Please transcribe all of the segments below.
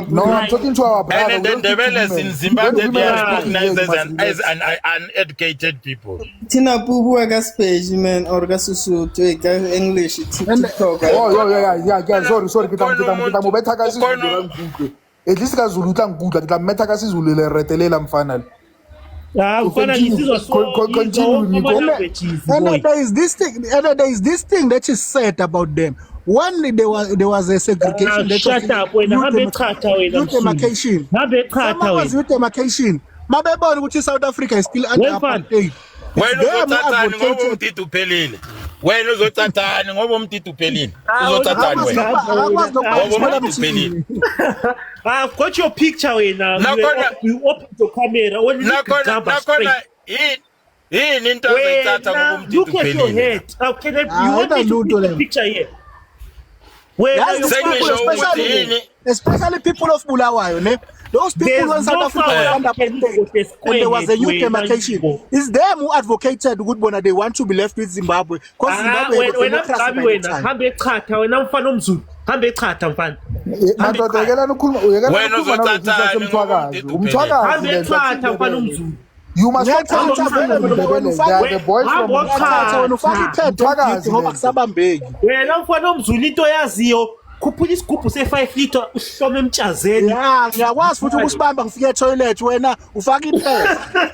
No, I'm talking to our brother. And then the Ndebele in Zimbabwe, they are recognized as uneducated people. Tina Pubu Agaspage, man, or Gasusu to English, TikTok. Oh, yeah. Sorry. Kita mubeta kasi Zulu. At least ka Zulu tlang good. Kita meta kasi Zulu le retelela mfana. Continue. And there is this thing that is said about them. One, there was a segregation. Shut up. When youth demarcation. Youth demarcation. Mabeba, which is South Africa, is still under apartheid. When you pelile. When you uzothathana ngoba umtithu pelile. Uzothathana wena. I've got your picture wena. You open the camera when you look look at your head. How can you want me to put the picture here? Especially people of Bulawayo, those people in South Africa were under apartheid, and there was a youth demarcation. It's them who advocated good bona they want to be left with Zimbabwe. Because Zimbabwe when I'm you must not tell the boys from kuphula isigubhu se5 liter uhlome emtshazeni ngiyakwazi futhi ukusibamba ngifike toilet wena ufaka iphepha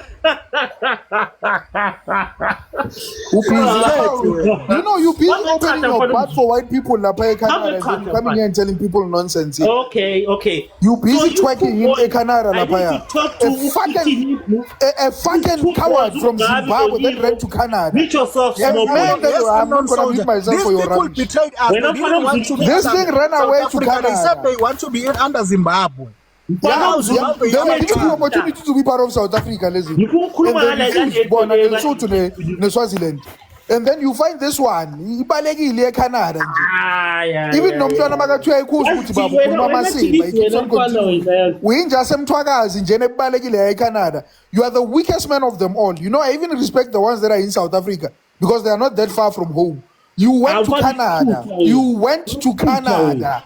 you know you busy opening your butt for white people lapha eCanada and you coming here and telling people nonsense here. Okay you busy twerking in eCanada lapha a fucking coward from Zimbabwe that ran to Canada. Meet yourself I'm not gonna meet myself for your rubbish. This thing ran away to Canada. They said they want to be under Zimbabwe. They will give you the opportunity to be part of South Africa, Swaziland. And then you find this one, ibalekile eCanada. Even nomntwana makathiwa ikhuzi ukuthi baba ukhuluma amasimba we just emthwakazi njena ebalekile eCanada. You are the weakest man of them all. You know, I even respect the ones that are in South Africa because they are not that far from home. You went to Canada. You went to Canada.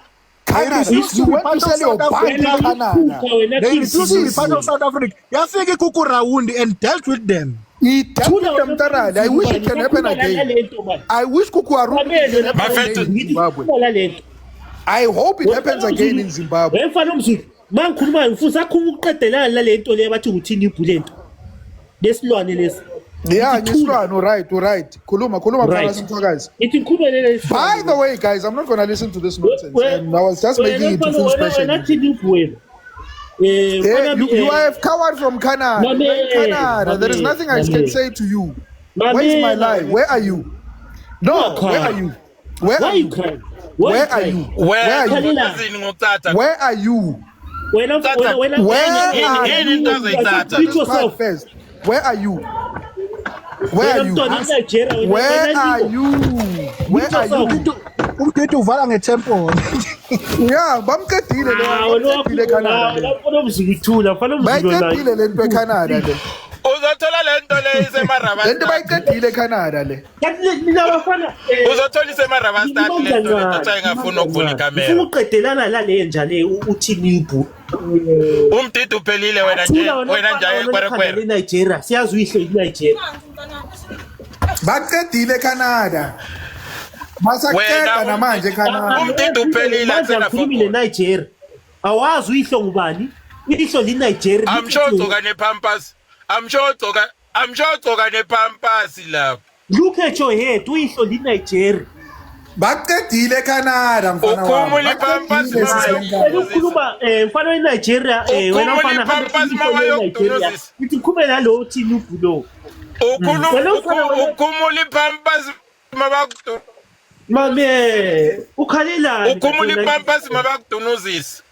You went to sell your bike in Canada. They refused to be part of South Africa. Yafike kuku round and dealt with them. He dealt with them thoroughly. I wish it can happen again. I wish Kuku Arundi can happen in Zimbabwe. I hope it happens again in Zimbabwe. Man khuluma ufuza ukuqedelela lento le bathi uthini ibhulento. Lesilwane lesi. Yeah, right. Kuluma, guys. By the way, guys, I'm not gonna listen to this nonsense. I was just making it to feel special. You are a coward from Canada. There is nothing I can say to you. Where's my life? Where are you? No, where are you? Where are you? Where are you? Where are you? Where are you? Where are you? Where are you? Where are you? Where are you? Umthetho uvala ngetemple. Yeah, bamqedile le Canada. Bayaqedile lento eCanada le. Uzothola lento le isemarabastad. Lento bayiqedile eCanada le. Uzothola isemarabastad lento athi ngafuna ukuvula ikamera. Ufuna uqedelana la le njalo uthini ibhu. Umthetho uphelile wena nje kwerekwere. Nigeria siyazi uyihle iNigeria. Baqedile eCanada. Masaqeda namanje eCanada. Umthetho uphelile athena futhi Nigeria. Awazi uyihlo ngubani? Uyihlo liNigeria. I'm sure ugcoka nePampas. I'm sure ugcoka nePampas lapha. Look at your head, uyihlo liNigeria. Baqedile eCanada mfana wami. Ukhumula iPampas ukhuluma mfana weNigeria wena mfana iPampas mama yokudunuza. Uthi khumela lo uthi nubulo. Ukhumula iPampas mabakudu. Mame ukhalela. Ukhumula iPampas mabakudunuzisa.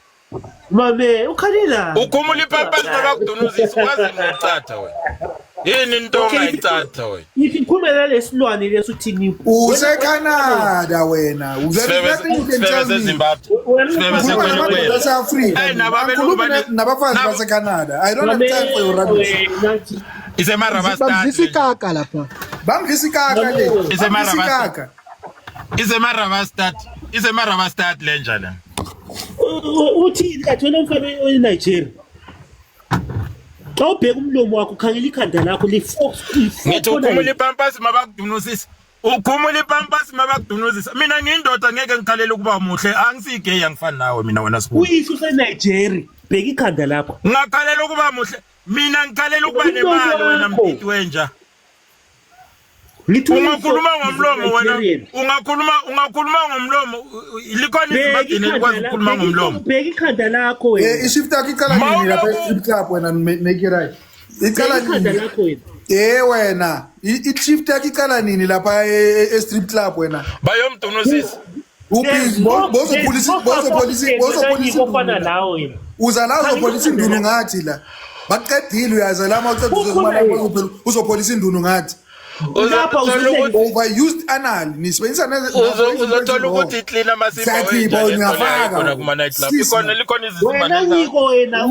Mame ukhalela. Ukhumula iPampas mabakudunuzisa wazi ngicatha wena. Yini into ongayithatha wena? Ithi khumela lesilwane lesuthini. UseCanada wena. Nabafazi baseCanada. I don't have time for your rubbish. Isemarabastad. Bambisikaka lapha. Bambisikaka le. Isemarabastad lenjana. uthini kathi wena umfana weNigeria xa ubheka umlomo wakho ukhangela ikhanda lakho ngithi ukhumula ipampasi mabakudunusisa ukhumula ipampasi mabakudunusisa mina ngiyindoda ngeke ngikhalela ukuba muhle angisige angifani nawe mina wena sibuya uyisho seNigeria bheka ikhanda lapho ngakhalela ukuba muhle mina ngikhalela ukuba nemali wena mtiti wenja ungakhuluma ngomlomo wena ungakhuluma ngomlomo likhona izimagini elikwazi ukukhuluma ngomlomo bheka ikhanda lakho wena ishift yakho iqala nini lapha e-strip club wena make it right iqala nini wena i-shift yakho iqala nini lapha e-strip club wena bayomdunusisa ofana nawe wena uza la uzopholisa indunu ngathi la baqedile uyaza la mawuceda uzopholisa indunu ngathi overused anal nisebenzisa uzothola ukuthi clean amasimba ngiyafaka kuma night club ikhona izizimba wena ngiko wena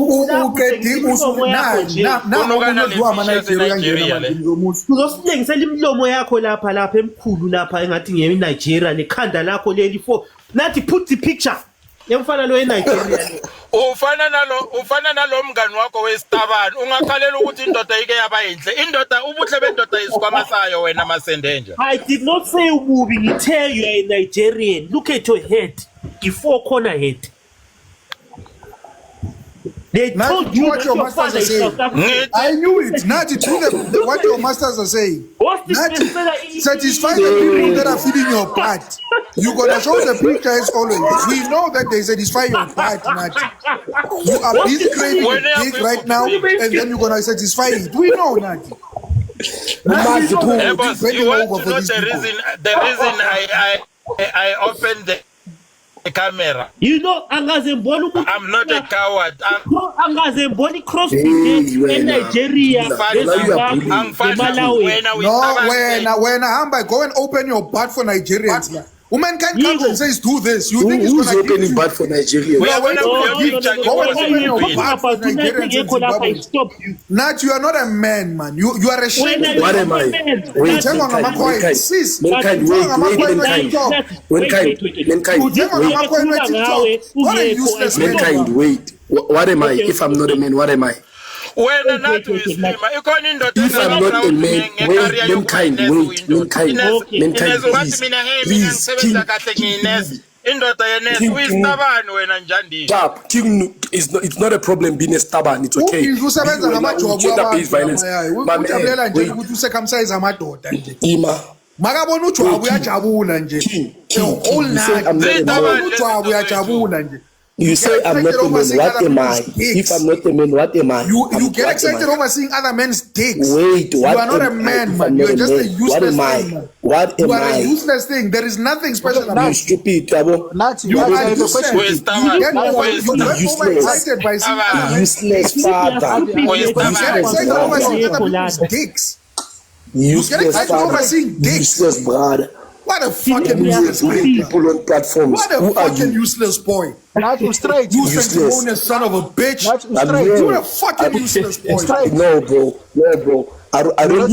uzosilengisa imlomo yakho lapha emkhulu lapha engathi ngeNigeria nekhanda lakho leli nathi put the picture yemfana lo eNigeria ufana nalo mngani wakho wesitabani ungakhalela ukuthi indoda ike yaba inhle indoda ubuhle bendoda isikwama sayo wena Masendenja I did not say ububi ngithe you are a Nigerian look at your head four corner head they told you what your masters are saying. I knew it. Not what your masters are saying. Satisfy the people that are feeding your part. You gotta show the picture as always. We know that they satisfy your part, Nati. You are busy creating a pig right now, and then you're gonna satisfy it. We know, Nati. The reason I opened the camera. You know, I'm not a coward. I'm cross in Nigeria. When I go and open your butt for Nigerians. Woman can't come and say do this. You think it's going to open butt for Nigeria? Not you are not a man. You are a shame. What am I? Wait, what am I? If I'm not a man, what am I? If I'm not a man, mankind, please. It's not a problem being a stubborn. It's okay. Gender-based violence. You say I'm not a man, what am I? If I'm not a man, what am I? You get excited over seeing other men's dicks. Wait, what you are not a man, man. You are just a useless thing. What am I? You are a useless thing. There is nothing special about you. You stupid, Tabo. You are useless. Useless father. Dicks. Useless father. Useless brother. What a fucking useless people on platforms. What a fucking useless boy. Not straight. You sanctimonious son of a bitch. You're a fucking useless boy. No, bro. I don't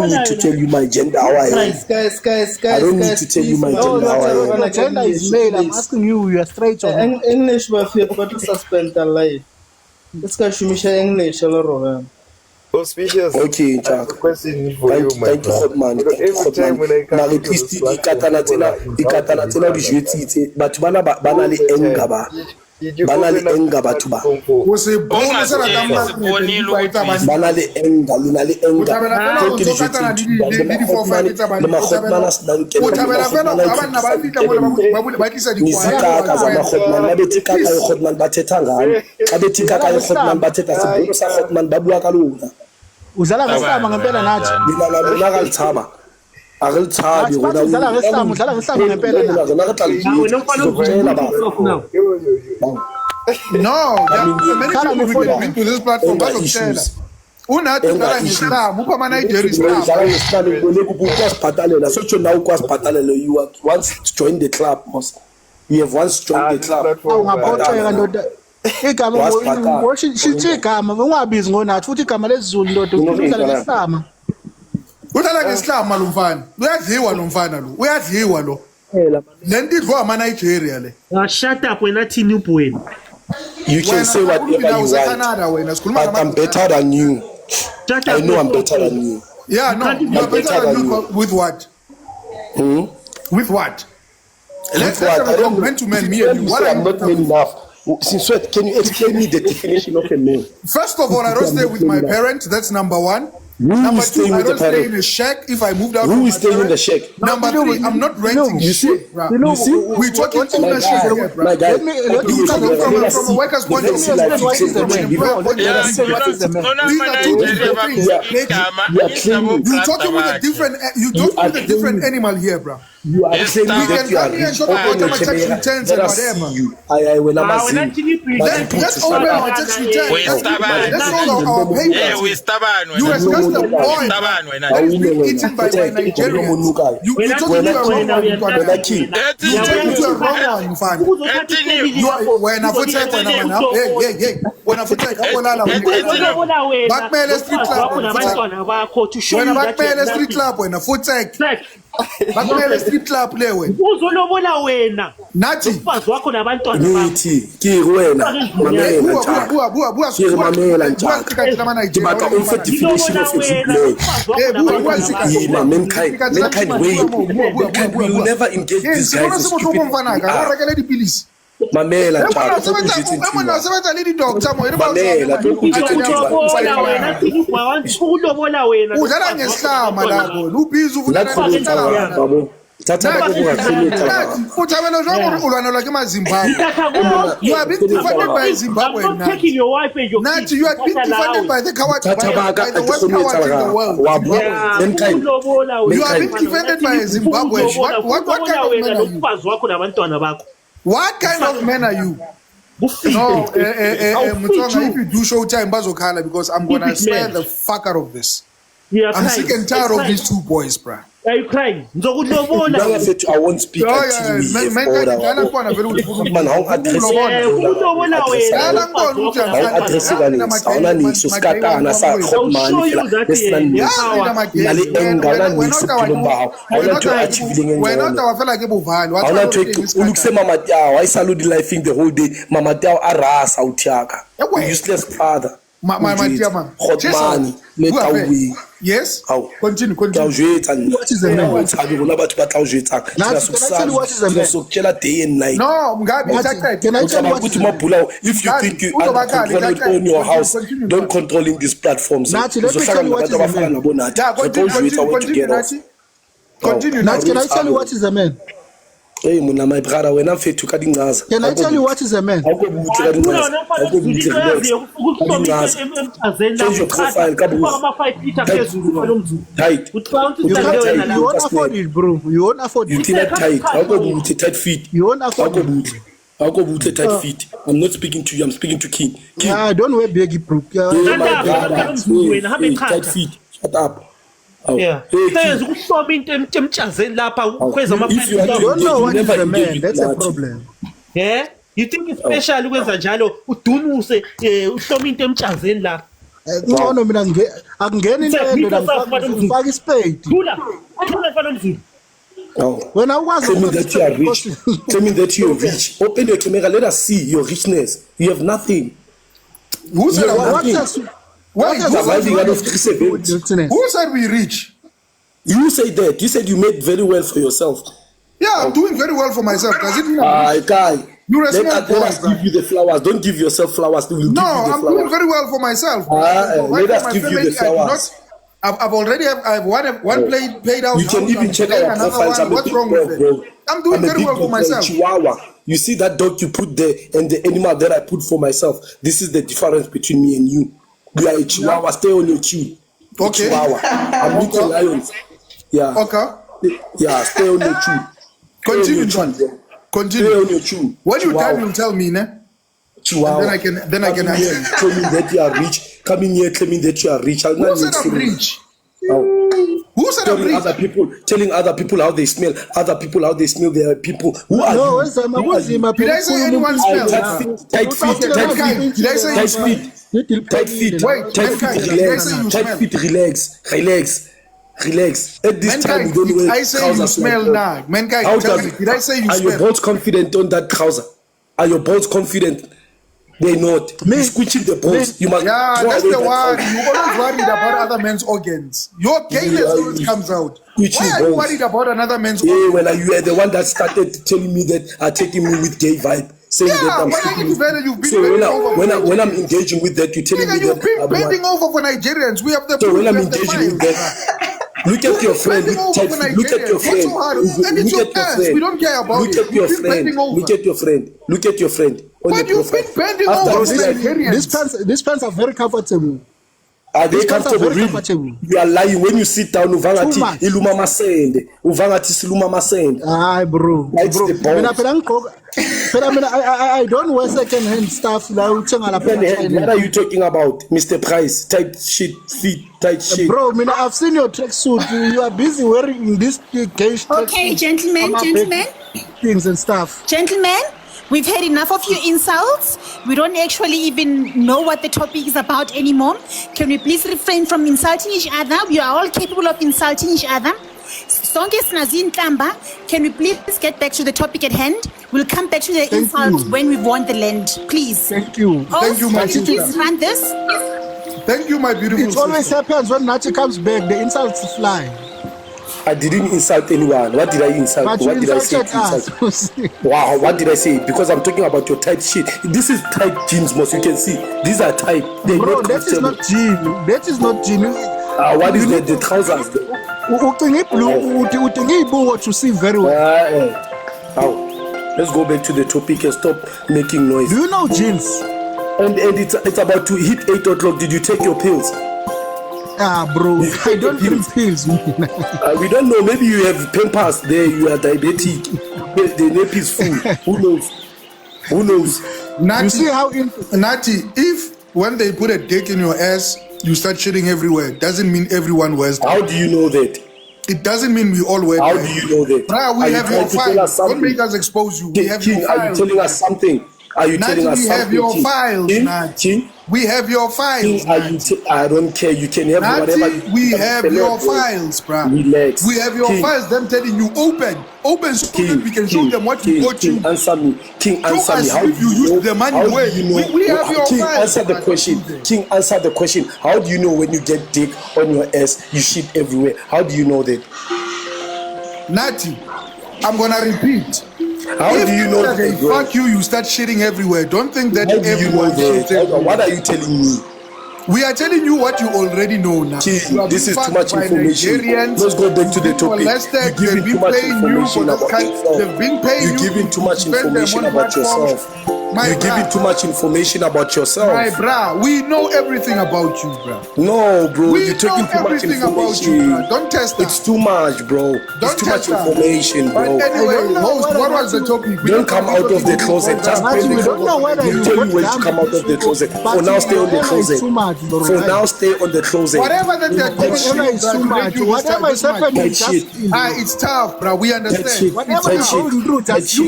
need to tell you my gender. How I am. Guys. I don't need to tell you my gender. How I am. My gender is male. I'm asking you are straight or not? English, but you have to suspend the life. Let's go to English. Auspicious. Okay, Jack. Question for you, my thank you, Hotman. Every time when I come to the katana tena bijwetsi batho bana le engaba bana le enga batho ba bana le enga lina le enga ke uzala ngesama ngempela nathi mina kalithaba akalithabi udlala ngesama ngempela nathi no many people will to this platform bazokutshela unathi udlala ngesama upha ama Nigeria kwasibhatalela sotsho nawe kwasibhatalela you have once joined the club you have once joined the club ungaphoxeka ndoda igama ngoshithi igama ungabizi ngonathi futhi igama lesizulu ndoda udlala ngesama udlala ngesama lo mfana uyadliwa lo mfana lo uyadliwa lo Lendi go ama Nigeria le. Shut up when I tell you when. You can say whatever you want, but I'm better than you. I know I'm better than you. Yeah, no, you're better than you. With what? With what? Let's go man to man, me and you. What I'm not man enough. Since when, can you explain me the definition of a man? First of all, I don't stay with my parents. That's number one. Number two, I don't stay in a shack if I moved out. Who is staying in the shack? Number three, I'm not renting shit, bro. You see? We're talking ownership here, bro. My guy, You're talking from a worker's point of view. What is the man? You're talking with a different animal here, bro. You are saying that you are rich. Open your camera. Let us see you. Let's open our tax return. Let's hold our papers. You as just a boy that is being eaten by Nigerians. You talking to a wrong one. You talking to a wrong one, fan. When I put it when I put it Backmail street club. When I backmail street club, when I put it backmail street club play when. Uzonobola wena. Nathi. Ufazi wakho nabantwana bakho. Nithi ke wena mamela njalo. Ke mamela njalo. Tibata umfa definition of a man. Mankind will never engage these guys. Mamela njalo. Ulobola wena. Udlala ngehlama lapho. Ubhizi uvula ulwana like Zimbabwe. You are being defended by Zimbabwe now. Taking your wife and your kids. You are being defended by the coward, by the worst coward in the world. You are being defended by Zimbabwe. What kind of man are you? What kind of man are you? No, if you do Showtime Bazokala, because I'm gonna spare the fuck out of this. I'm sick and tired of these two boys, bruh. Are you crying? I won't speak until we useless father. Yes. Continue. What is the man? What is the day and night? No, can I tell you what is the man? If you think you are controlling on your house, don't controlling these platforms. Nati, let me tell you what is the man. Continue. Nati, can I tell you what is the man? Hey, my brother, when I'm fit to cutting grass. Can I tell you what is a man? Change your profile, tight. You won't afford it, bro. You won't afford it. You think tight. I'll go tight feet. You won't afford it. I'll go tight feet. I'm not speaking to you, I'm speaking to King. Yeah, don't wear baggy, bro. Tight feet. Shut up. Yeah. If you don't know what is a man, that's a problem. Yeah? You think it's special when Zanjalo udunuse uhloma into emtshazeni la. No, mina akungena into ngifaka isipade. Thula mfana mzulu. When I was tell me that you are rich. Tell me that you are rich. Open your camera, let us see your richness. You have nothing. Who said Who said we rich? You say that. You said you made very well for yourself. Yeah, I'm doing very well for myself. Does it mean guy? Let us give you the flowers. Don't give yourself flowers. I'm doing very well for myself. Let us give you the flowers. I've one paid out. You can even check our profiles. What's wrong with it? I'm doing very well for myself. Chihuahua. You see that dog you put there and the animal that I put for myself. This is the difference between me and you. You are a Chihuahua. Stay on your queue. Okay. Chihuahua. I'm with the lions. Yeah. Okay. Yeah. Stay on your queue. Continue, John. Continue. Stay on your queue. When you time, you'll tell me, ne? Chihuahua. Then I can answer. Tell me that you are rich. Come in here, claiming that you are rich. Who said I'm rich? Who said I'm rich? Telling other people how they smell. Other people how they smell their people. Who are you? Did I say anyone smells? Tight feet. Did I say tight feet? Tight feet. Wait, tight feet. Relax. Tight feet. Relax. Relax. At this time, you don't wear I say trousers you smell like now. Mankind, did I say you are smell? your balls confident on that trouser? Are your balls confident? They're not. You're squishing the balls. You must. Yeah, that's the one. You always worried about other men's organs. Your gayness always comes out. Why are you worried about another man's organs? Yeah, well, you are the one that started telling me that are taking me with gay vibe. Saying that I'm when I'm engaging with that, you're telling me you've been bending over for Nigerians. We have the. So when I'm engaging with that. Look at your friend. Look at your friend. Look at your friend. We don't care about Look at your friend. Look at your friend. Look at your friend. But you've been bending over Nigerians. These pants are very comfortable. Are they comfortable? Really? You are lying. When you sit down, uvangati iluma masende. Uvangati siluma masende. Ah, bro. That's the ball. I don't wear second-hand stuff. What are you talking about, Mr. Price? Tight shit, feet, tight shit. Bro, I've seen your tracksuit. You are busy wearing this gay tracksuit. Okay, gentlemen. Things and stuff. Gentlemen, we've had enough of your insults. We don't actually even know what the topic is about anymore. Can we please refrain from insulting each other? We are all capable of insulting each other. Can we please get back to the topic at hand? We'll come back to the insults when we've won the land, please. Thank you. Thank you, my sister. Please run this. Thank you, my beautiful sister. It always happens when Nachi comes back, the insults fly. I didn't insult anyone. What did I insult? But what did I say? Wow, what did I say? Because I'm talking about your tight shit. This is tight jeans, most you can see. These are tight. They're Bro, not that is not jean. That is not jean. What is that? The trousers. What you see very well. Let's go back to the topic and stop making noise. Do you know jeans? And it's about to hit 8 o'clock. Did you take your pills? Bro, I don't take pills. We don't know. Maybe you have Pampers there. You are diabetic. The nape is full. Who knows? Nati, you see how Nati, if when they put a dick in your ass, you start shitting everywhere, doesn't mean everyone wears that. How do you know that? It doesn't mean we all wear How that. do you know that? Bruh, we have your files. Don't make us expose you. We have your files. Are you telling us something? Are you telling us something? We have your files, Nati. We have your files. I don't care. You can have Nati, whatever. We have your files, bruh. Relax. We have your files. Them telling you open so that we can show them what we got you. Answer me. King, answer me. How if you use the money well, we have your King, files. answer the question. King, answer the question. How do you know when you get dick on your ass, you shit everywhere? How do you know that? Nati, I'm gonna repeat. How do you know that? Fuck you, you start shitting everywhere. Don't think that everyone shits everywhere. What are you telling me? We are telling you what you already know now. This is too much information. Let's go back to the topic. You're giving too much information about yourself. You're giving too much information about yourself. You're giving too much information about yourself. My brah, we know everything about you, bruh. No, bro, you're taking too much information. Don't test that. It's too much, bro. It's too much information, bro. But anyway, host, what was the topic? Don't come out of the closet. Just we don't know whether you tell you when to come out of the closet. For now, stay on the closet. For now, stay on the closet. Whatever that they're doing, whatever is happening, it's tough, bro. We understand. Whatever you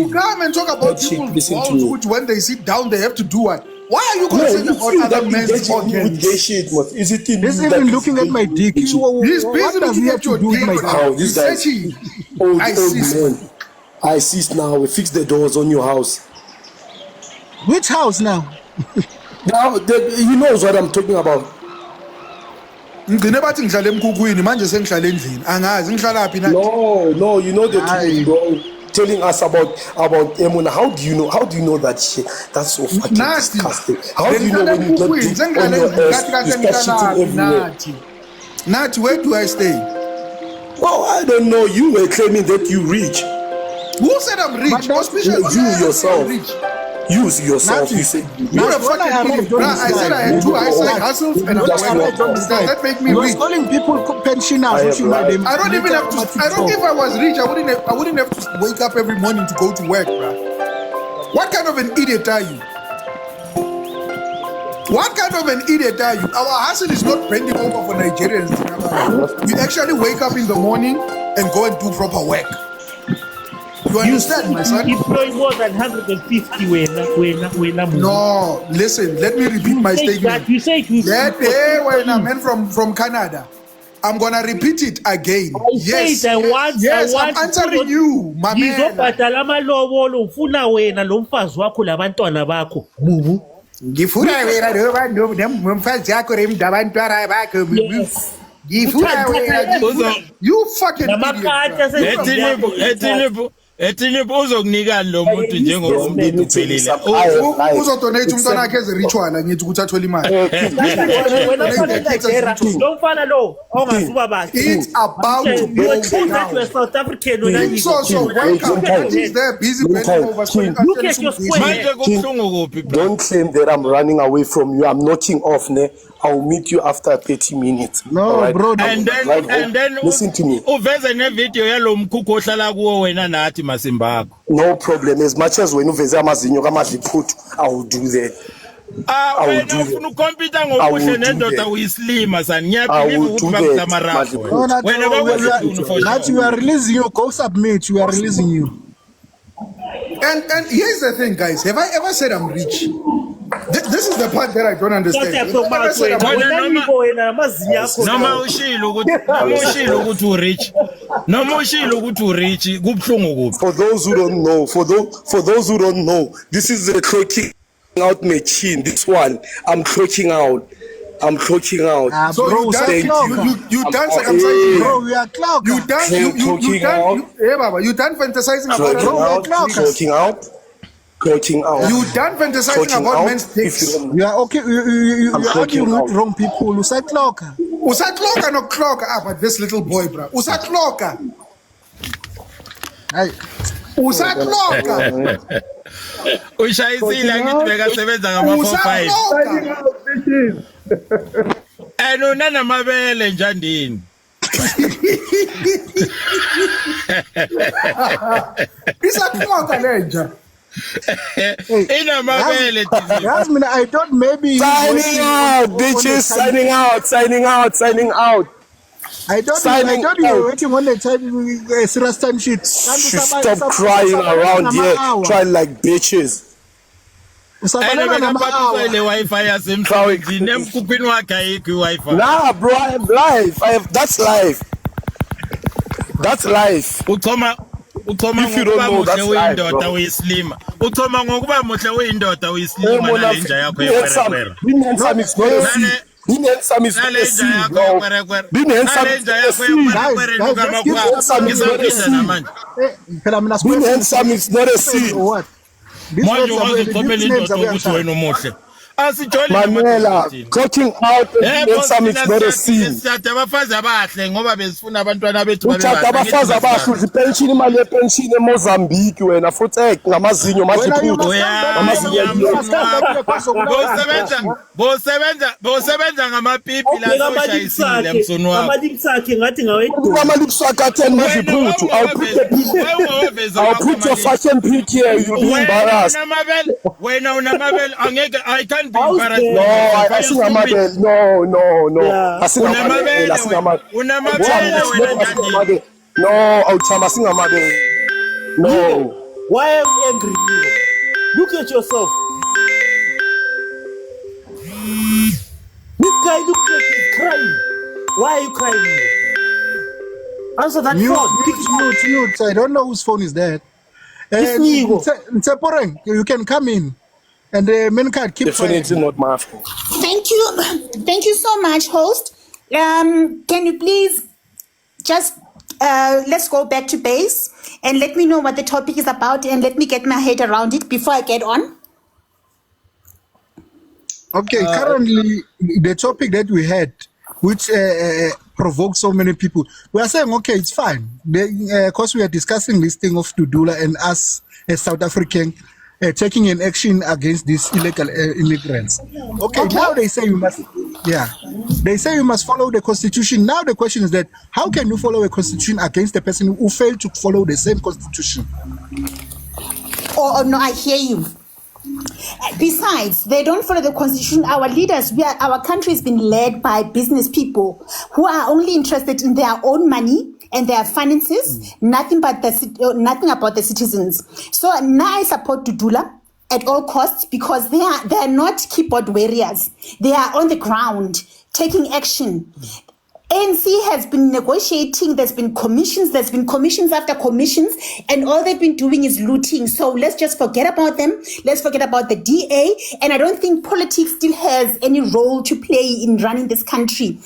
come and talk about people's balls, which when they sit down, they have to do what? Why are you concerned about other men's organs? Is it he's even looking at my dick. He's busy looking at your dick. Oh, this guy's old man. I see now. We fix the doors on your house. Which house now? Now, he knows what I'm talking about. ngine bathi ngihlala emkhukhwini manje sengihlala endlini angazi ngihlala phi na. No, you know the truth, bro. Telling us about Emuna. How do you know that shit? That's so fucking disgusting. How do you know when you get dick on your ass, you start shitting everywhere? Nati, where do I stay? Well, I don't know. You were claiming that you rich. Who said I'm rich? You yourself. Use yourself. You said you're a fucking idiot. I said I had two eyesight hustles and I'm does that make me rich? Calling people pensioners. I don't even have to. I don't. If I was rich, I wouldn't have to wake up every morning to go to work, bro. What kind of an idiot are you? What kind of an idiot are you? Our hustle is not bending over for Nigerians. We actually wake up in the morning and go and do proper work. You understand, my son? You employ more than 150 No, listen, let me repeat my statement. You say that day when a man from Canada, I'm gonna repeat it again. Yes, I want I'm answering you, my man. Ngizobhadala amalobolo ufuna wena lo mfazi wakho labantwana bakho. Bubu. Ngifuna wena nomfazi yakho remdabantwana bakho. Ngifuna wena. You fucking idiot. Ethinipo uzokunika lo muntu njengomuntu uphelile. Uzodonate umntwana wakhe eze ritual ngithi ukuthi athole imali. Lomfana lo ongazuba bathi. It's about to go down. You South African so welcome. He's there busy bending over. Look at your square. Don't claim that I'm running away from you. I'm knocking off, ne? I'll meet you after 30 minutes. No, right? Bro. And then listen to me. Uveze ne video yalo mkhukhu ohlala kuwo wena nathi Masimbako. No problem. As much as when uveze amazinyo kaMadliphuthu, I will do that. Wena ufuna ukompita ngokuhle nendoda uyislima sani. Ngiyabelieve ukuthi bakuzamarafo. Wena bakwenzini for sure. We are releasing you. Go submit. We are releasing you. And here's the thing, guys. Have I ever said I'm rich? This is the part that I don't understand. Noma ushilo ukuthi rich. Noma ushilo ukuthi rich kubhlungu kuphi. For those who don't know, this is the clocking out machine. This one, I'm clocking out. So bro, you dance. I'm sorry, bro. We are clock. You dance. Hey, Baba, you done fantasizing about clocking out. You done fantasizing about men's dicks. You are okay. You are arguing with wrong people. Usa clocker no clocker. But this little boy, bro. Usa clocker. Hey. Usa clocker. Ushayisile ngithi bekasebenza ngama-45. Nana mabele njandini. Isa clocker lenja. Inamabele Yasmin, I thought maybe signing out, bitches, signing out. I thought you were waiting on the time serious time sheet. Stop crying around here, crying like bitches. Nah, bro, I have life. That's life. If you don't know, that's life, bro. Uthoma ngokuba muhle uyindoda uyislima nalenja yakho yekwere. Handsome is not a sin, bro. Being handsome is not a sin. Being handsome is not a sin. Manje wazothobela indoda ukuthi wena umuhle. Mamela, clocking out handsome is not a sin. Sithatha abafazi abahle ngoba bezifuna abantwana bethu babebahle. Abafazi abahle uzipension imali yepension eMozambique wena futhi ngamazinyo Madliphuthu. Bosebenza ngamapipi la soshayisile msoni wakho. Amalipsi akhe ngathi ngawedwa. Amalipsi akhe atheni Madliphuthu. I'll put your fashion pic here, you be embarrassed. Wena unamabele angeke I can't be embarrassed. No, asingamabele. No. Asingamabele. Unamabele. No, awuthama asingamabele. No. Why are you angry? Look at yourself. This guy looks like he's crying. Why are you crying? Answer that phone. Mute. I don't know whose phone is that. Nseporeng, you can come in. And the main card keep definitely not my phone. Thank you so much, host. Can you please just let's go back to base and let me know what the topic is about and let me get my head around it before I get on. Okay, currently the topic that we had, which provoked so many people, we are saying, okay, it's fine. Because we are discussing this thing of Dudula and us as South African taking an action against these illegal immigrants. Okay, now they say you must, they say you must follow the constitution. Now the question is that how can you follow a constitution against the person who failed to follow the same constitution? Oh no, I hear you. Besides, they don't follow the constitution. Our leaders, our country has been led by business people who are only interested in their own money and their finances, nothing about the citizens. So now I support Dudula at all costs because they are not keyboard warriors. They are on the ground taking action. ANC has been negotiating, there's been commissions after commissions, and all they've been doing is looting. So let's just forget about them. Let's forget about the DA. And I don't think politics still has any role to play in running this country.